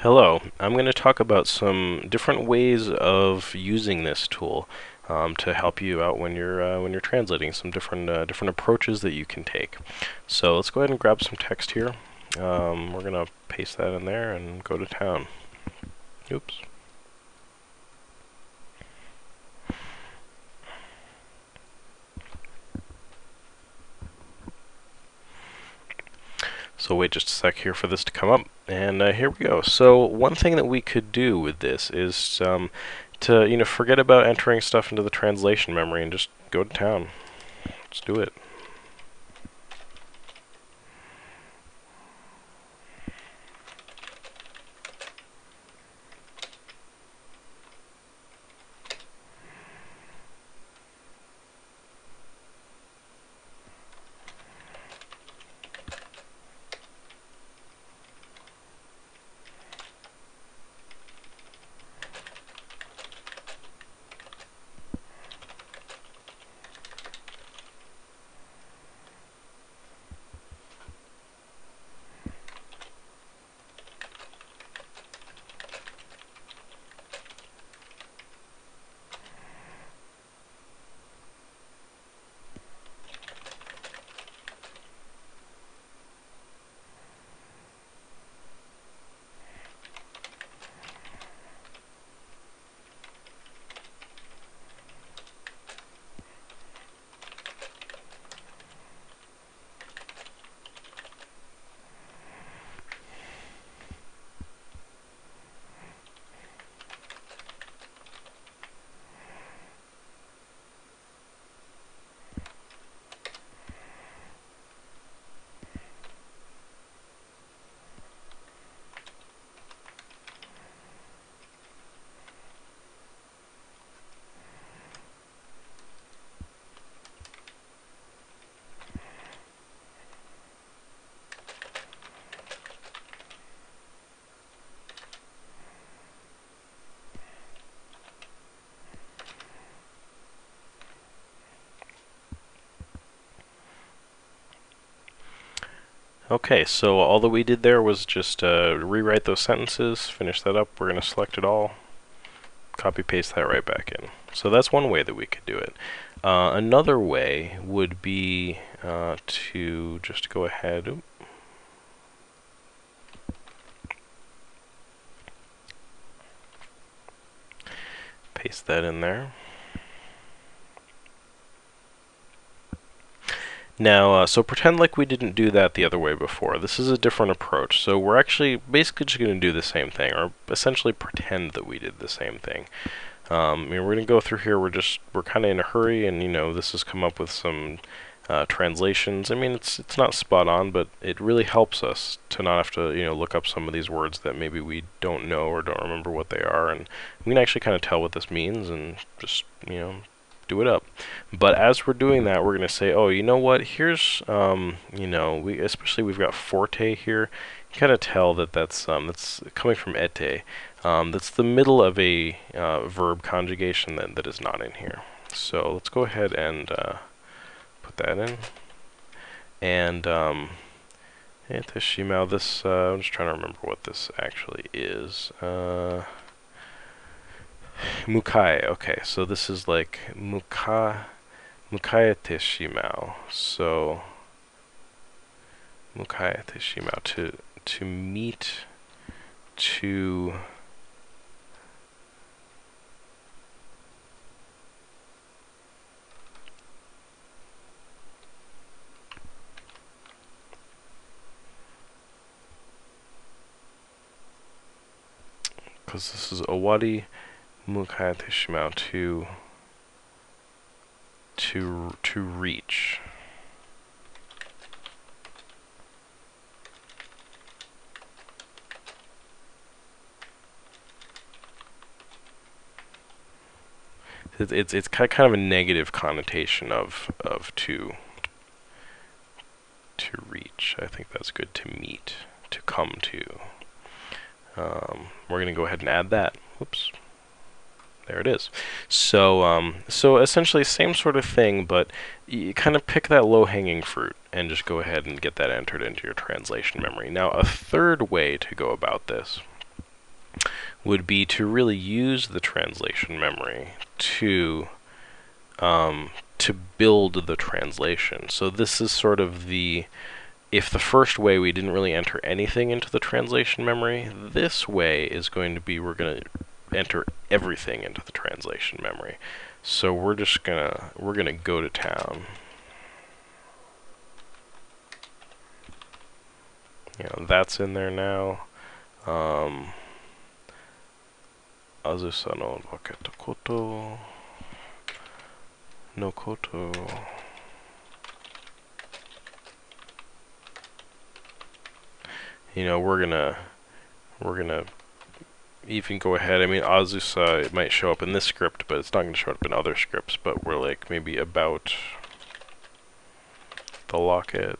Hello, I'm going to talk about some different ways of using this tool to help you out when you're translating. Some different approaches that you can take. So let's go ahead and grab some text here. We're going to paste that in there and go to town. Oops. So wait just a sec here for this to come up, and here we go. So one thing that we could do with this is to forget about entering stuff into the translation memory and just go to town. Let's do it. Okay, so all that we did there was just rewrite those sentences, finish that up. We're going to select it all, copy paste that right back in. So that's one way that we could do it. Another way would be to just go ahead. Paste that in there. Now, so pretend like we didn't do that the other way before. This is a different approach. So we're actually basically just going to do the same thing, or essentially pretend that we did the same thing. We're going to go through here. We're kind of in a hurry, and this has come up with some translations. I mean, it's not spot on, but it really helps us to not have to look up some of these words that maybe we don't know or don't remember what they are, and we can actually kind of tell what this means and just do it up. But as we're doing that, we're going to say, oh, you know what? Here's we've got forte here. You kind of tell that that's coming from ete. That's the middle of a verb conjugation that is not in here. So let's go ahead and put that in. And Shimao, this I'm just trying to remember what this actually is. Mukai. Okay, so this is like mukayate shimao. So mukayate shimao, to meet, to because this is owari mukayate shimao, to reach. It's kind of a negative connotation of to reach. I think that's good. To meet, to come to. We're going to go ahead and add that. Whoops. There it is. So so essentially same sort of thing, but you kind of pick that low-hanging fruit and just go ahead and get that entered into your translation memory. Now, a third way to go about this would be to really use the translation memory to build the translation. So this is sort of if the first way we didn't really enter anything into the translation memory, this way is going to be we're going to enter everything into the translation memory. So we're gonna go to town. That's in there now. Azusa no Waketa Koto no Koto. We're gonna even go ahead. I mean, Azusa, it might show up in this script, but it's not going to show up in other scripts. But we're like maybe about the locket.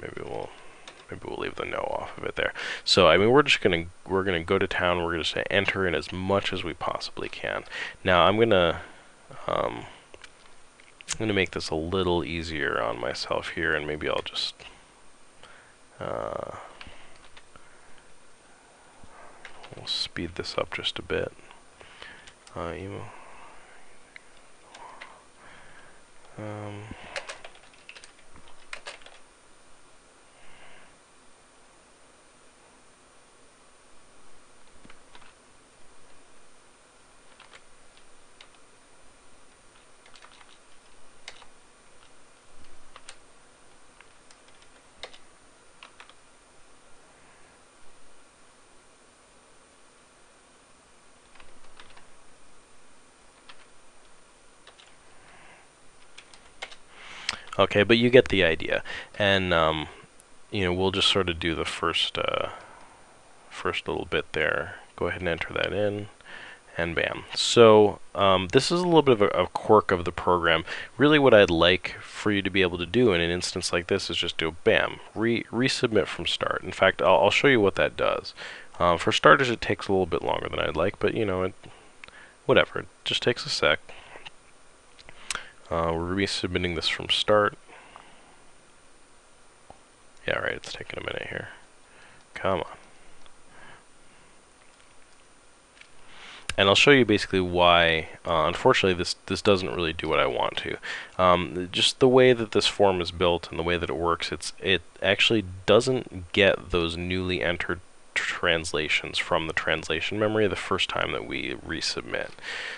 Maybe we'll leave the no off of it there. So I mean, we're gonna go to town. We're just gonna enter in as much as we possibly can. Now I'm gonna make this a little easier on myself here, and maybe I'll just we'll speed this up just a bit. Emo. Okay, but you get the idea, and we'll just sort of do the first little bit there. Go ahead and enter that in, and bam. So this is a little bit of a quirk of the program. Really, what I'd like for you to be able to do in an instance like this is just do bam, resubmit from start. In fact, I'll show you what that does. For starters, it takes a little bit longer than I'd like, but whatever. It just takes a sec. We're resubmitting this from start. Yeah, right, it's taking a minute here. Come on. And I'll show you basically why, unfortunately, this doesn't really do what I want to. Just the way that this form is built and the way that it works, it actually doesn't get those newly entered translations from the translation memory the first time that we resubmit.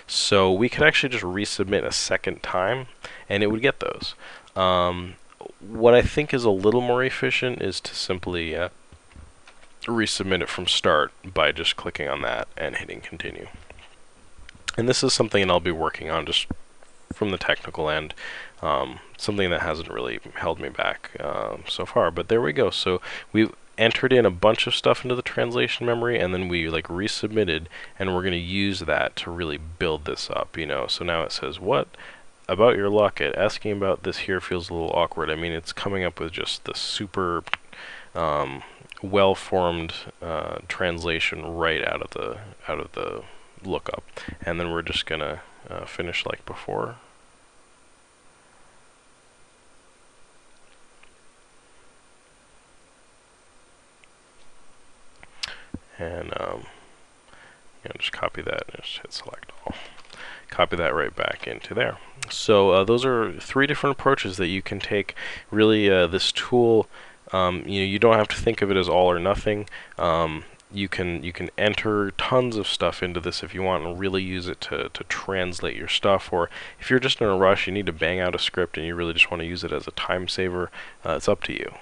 So we could actually just resubmit a second time and it would get those. What I think is a little more efficient is to simply resubmit it from start by just clicking on that and hitting continue. And this is something that I'll be working on just from the technical end, something that hasn't really held me back so far, but there we go. So we entered in a bunch of stuff into the translation memory, and then we resubmitted, and we're going to use that to really build this up, So now it says, what about your locket? Asking about this here feels a little awkward. I mean, it's coming up with just the super well-formed translation right out of the lookup, and then we're just gonna finish like before. And just copy that and just hit select all. Copy that right back into there. So those are 3 different approaches that you can take. Really, this tool, you don't have to think of it as all or nothing. You can enter tons of stuff into this if you want and really use it to translate your stuff. Or if you're just in a rush, you need to bang out a script and you really just want to use it as a time saver, it's up to you.